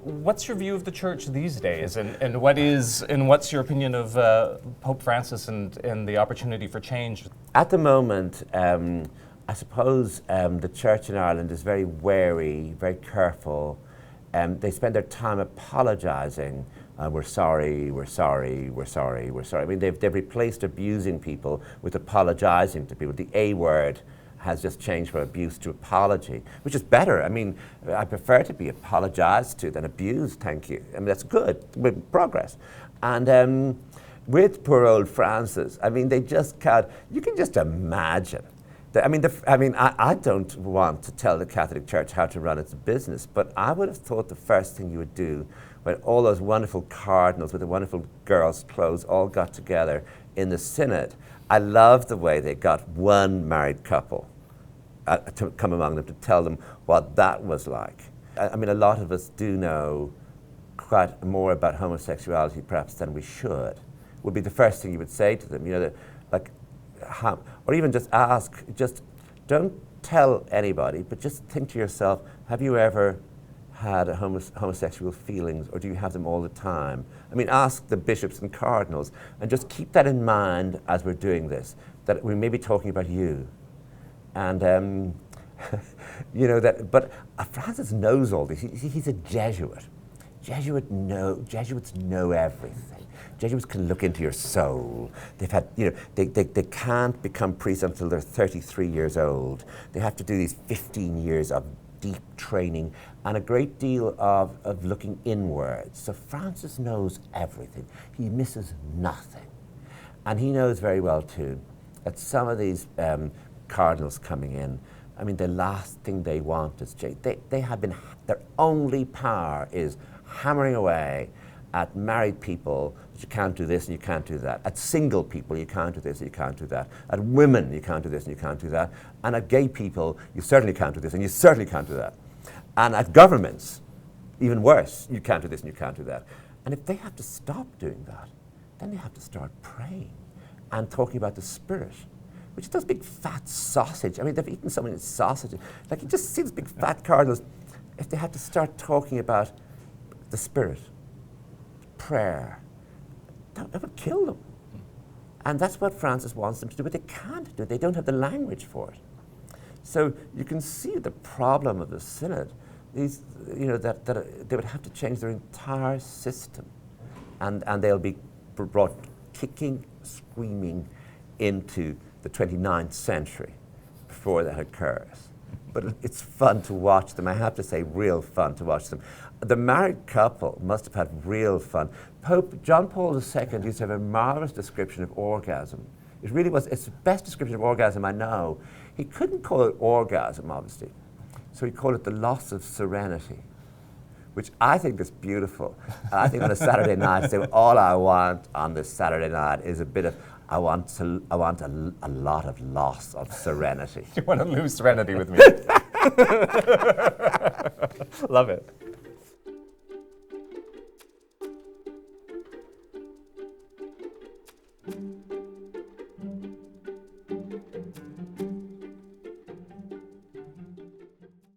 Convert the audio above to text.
what's your view of the church these days, and what's your opinion of Pope Francis and the opportunity for change? At the moment, I suppose the church in Ireland is very wary, very careful. They spend their time apologising. We're sorry, we're sorry, we're sorry, we're sorry. I mean, they've replaced abusing people with apologising to people. The A word has just changed from abuse to apology, which is better. I mean, I prefer to be apologised to than abused, thank you. I mean, that's good, with progress. And with poor old Francis, I mean, they just can't, you can just imagine. I don't want to tell the Catholic Church how to run its business, but I would have thought the first thing you would do when all those wonderful cardinals with the wonderful girls' clothes all got together in the synod. I love the way they got one married couple to come among them to tell them what that was like. I mean, a lot of us do know quite more about homosexuality perhaps than we should. Would be the first thing you would say to them, you know, that, like, or even just ask, just don't tell anybody, but just think to yourself, have you ever had homosexual feelings, or do you have them all the time? I mean, ask the bishops and cardinals, and just keep that in mind as we're doing this, that we may be talking about you. And, you know, but Francis knows all this. He's a Jesuit. Jesuits know everything. Jesuits can look into your soul. They've had, you know, they can't become priests until they're 33 years old. They have to do these 15 years of deep training and a great deal of looking inwards. So Francis knows everything. He misses nothing. And he knows very well too that some of these cardinals coming in, I mean, the last thing they want is change. They have been, their only power is hammering away at married people, that you can't do this and you can't do that. At single people, you can't do this and you can't do that. At women, you can't do this and you can't do that. And at gay people, you certainly can't do this and you certainly can't do that. And at governments, even worse, you can't do this and you can't do that. And if they have to stop doing that, then they have to start praying and talking about the Spirit, which is those big fat sausage. I mean, they've eaten so many sausages. Like, you just see these big fat cardinals. If they have to start talking about the Spirit, prayer, that would kill them. And that's what Francis wants them to do, but they can't do it. They don't have the language for it. So you can see the problem of the synod. These, you know, that they would have to change their entire system, and they'll be brought kicking, screaming into the 29th century before that occurs. But it's fun to watch them. I have to say, real fun to watch them. The married couple must have had real fun. Pope John Paul II used to have a marvelous description of orgasm. It really was, it's the best description of orgasm I know. He couldn't call it orgasm, obviously. So he called it the loss of serenity, which I think is beautiful. I think on a Saturday night, so all I want on this Saturday night is a bit of, I want a lot of loss of serenity. You want to lose serenity with me? Love it.